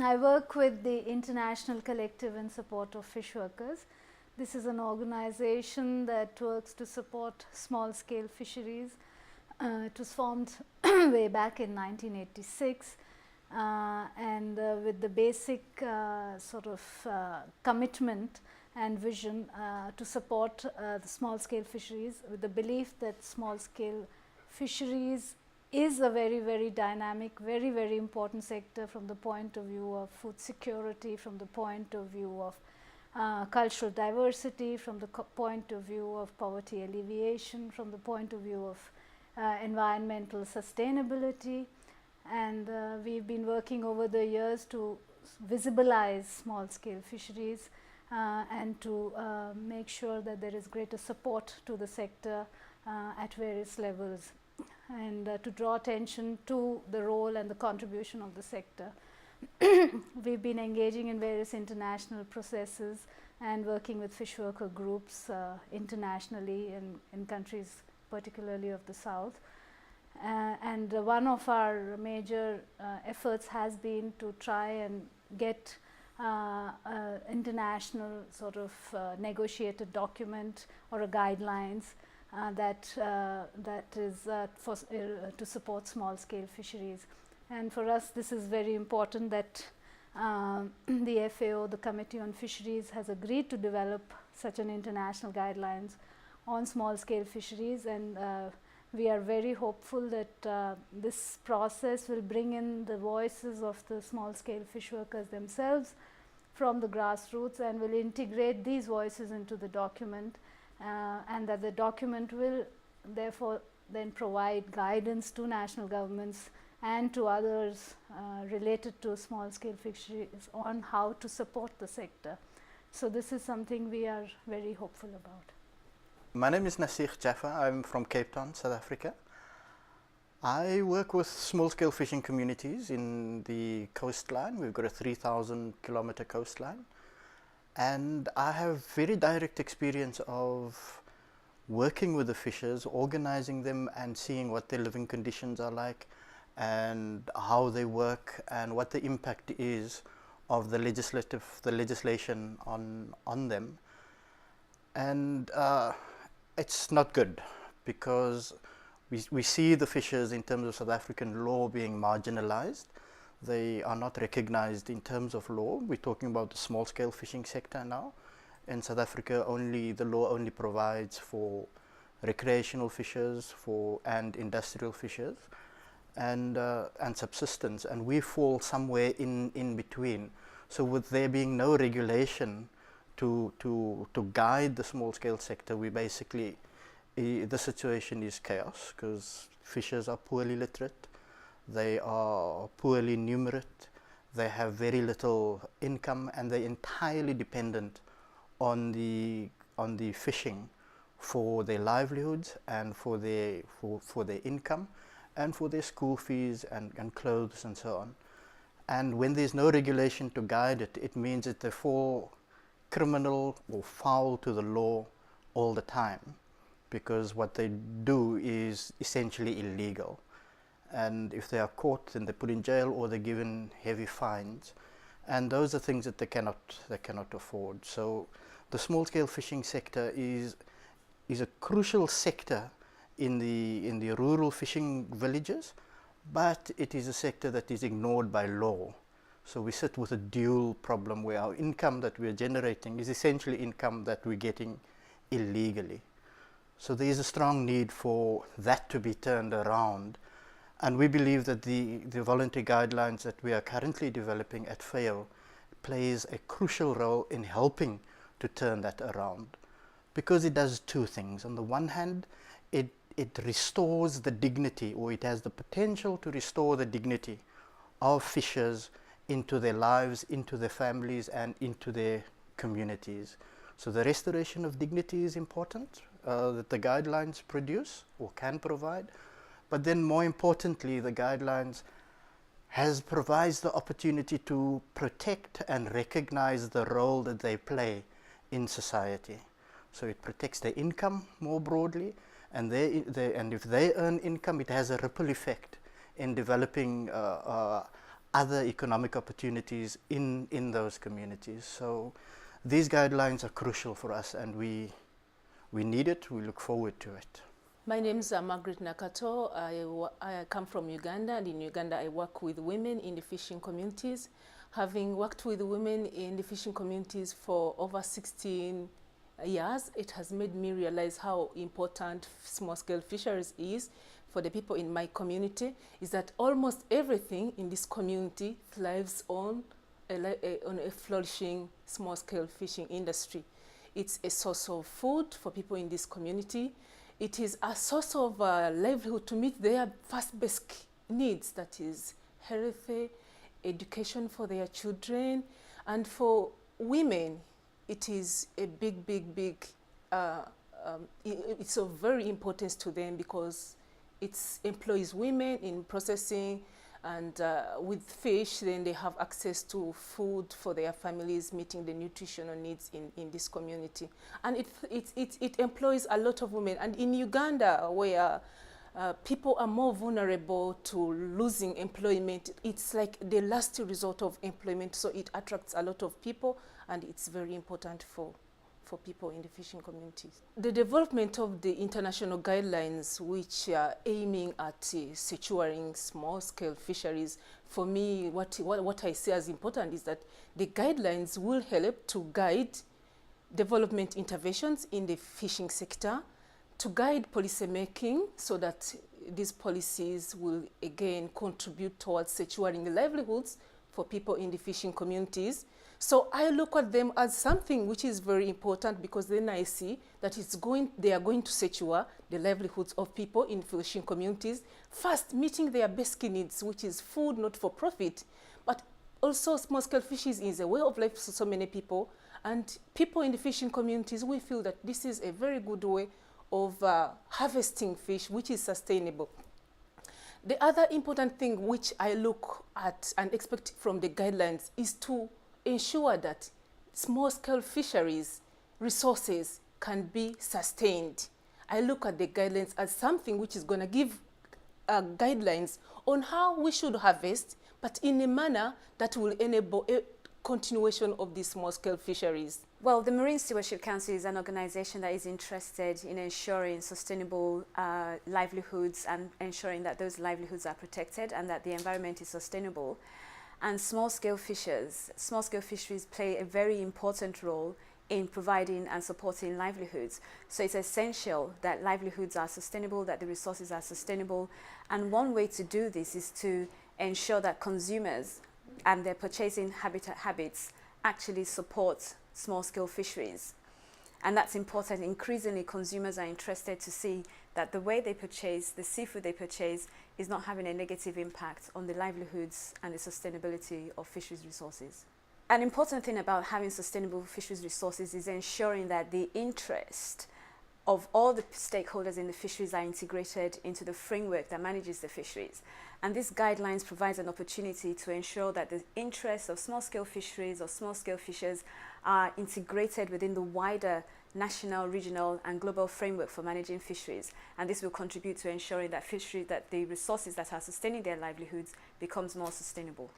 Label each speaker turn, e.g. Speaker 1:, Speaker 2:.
Speaker 1: I work with the International Collective in Support of Fish Workers. This is an organization that works to support small scale fisheries. It was formed way back in 1986, and with the basic sort of commitment and vision to support the small scale fisheries, with the belief that small scale fisheries is a very dynamic, very important sector from the point of view of food security, from the point of view of cultural diversity, from the point of view of poverty alleviation, from the point of view of environmental sustainability. And we've been working over the years to visibilize small scale fisheries and to make sure that there is greater support to the sector at various levels, and to draw attention to the role and the contribution of the sector. We've been engaging in various international processes and working with fish worker groups internationally in countries particularly of the south. And one of our major efforts has been to try and get international sort of negotiated document or a guidelines that is to support small scale fisheries. And for us this is very important that the FAO, the Committee on Fisheries, has agreed to develop such an international guidelines on small scale fisheries, and we are very hopeful that this process will bring in the voices of the small scale fish workers themselves from the grassroots, and will integrate these voices into the document, and that the document will therefore then provide guidance to national governments and to others related to small scale fisheries on how to support the sector. So this is something we are very hopeful about.
Speaker 2: My name is Nasir Jafar. I'm from Cape Town, South Africa. I work with small-scale fishing communities in the coastline. We've got a 3,000 kilometer coastline, and I have very direct experience of working with the fishers, organizing them and seeing what their living conditions are like and how they work and what the impact is of the legislation on them. And it's not good, because we see the fishers in terms of South African law being marginalized. They are not recognized in terms of law. We're talking about the small scale fishing sector now. In South Africa, the law only provides for recreational fishers and industrial fishers and subsistence, and we fall somewhere in between. So with there being no regulation to guide the small scale sector, we basically, the situation is chaos, because fishers are poorly literate, they are poorly numerate, they have very little income, and they're entirely dependent on the fishing for their livelihoods and for their income and for their school fees and clothes and so on. And when there's no regulation to guide it, it means that they fall criminal or foul to the law all the time, because what they do is essentially illegal, and if they are caught, then they're put in jail or they're given heavy fines, and those are things that they cannot afford. So the small scale fishing sector is a crucial sector in the rural fishing villages, but it is a sector that is ignored by law. So we sit with a dual problem where our income that we are generating is essentially income that we're getting illegally. So there is a strong need for that to be turned around, and we believe that the voluntary guidelines that we are currently developing at FAO plays a crucial role in helping to turn that around, because it does two things. On the one hand, it restores the dignity, or it has the potential to restore the dignity of fishers into their lives, into their families, and into their communities. So the restoration of dignity is important, that the guidelines produce or can provide, but then more importantly, the guidelines provides the opportunity to protect and recognize the role that they play in society. So it protects their income more broadly, and if they earn income, it has a ripple effect in developing other economic opportunities in those communities. So these guidelines are crucial for us, and we need it. We look forward to it.
Speaker 3: My name is Margaret Nakato. I come from Uganda, and in Uganda I work with women in the fishing communities. Having worked with women in the fishing communities for over 16 years, it has made me realize how important small-scale fisheries is for the people in my community. Is that almost everything in this community thrives on a flourishing small-scale fishing industry. It's a source of food for people in this community. It is a source of livelihood to meet their first basic needs, that is healthy education for their children. And for women, it is a big, it's of very importance to them because it employs women in processing, and with fish, then they have access to food for their families, meeting the nutritional needs in this community. And it employs a lot of women. And in Uganda, where people are more vulnerable to losing employment, it's like the last resort of employment, so it attracts a lot of people, and it's very important for people in the fishing communities. The development of the international guidelines, which are aiming at securing small-scale fisheries, for me, what I see as important is that the guidelines will help to guide development interventions in the fishing sector, to guide policy making so that these policies will again contribute towards securing livelihoods for people in the fishing communities. So I look at them as something which is very important, because then I see that they are going to secure the livelihoods of people in fishing communities, first meeting their basic needs, which is food, not for profit, but also small-scale fishing is a way of life for so many people, and people in the fishing communities, we feel that this is a very good way of harvesting fish, which is sustainable. The other important thing which I look at and expect from the guidelines is to ensure that small-scale fisheries resources can be sustained. I look at the guidelines as something which is going to give guidelines on how we should harvest, but in a manner that will enable a continuation of these small-scale fisheries.
Speaker 4: Well, the Marine Stewardship Council is an organization that is interested in ensuring sustainable livelihoods and ensuring that those livelihoods are protected and that the environment is sustainable. And small-scale fisheries play a very important role in providing and supporting livelihoods. So it's essential that livelihoods are sustainable, that the resources are sustainable. And one way to do this is to ensure that consumers and their purchasing habits actually support small-scale fisheries. And that's important. Increasingly, consumers are interested to see that the way they purchase, the seafood they purchase, is not having a negative impact on the livelihoods and the sustainability of fisheries resources. An important thing about having sustainable fisheries resources is ensuring that the interest of all the stakeholders in the fisheries are integrated into the framework that manages the fisheries. And these guidelines provides an opportunity to ensure that the interests of small-scale fisheries or small-scale fishers are integrated within the wider national, regional, and global framework for managing fisheries. And this will contribute to ensuring that the resources that are sustaining their livelihoods becomes more sustainable.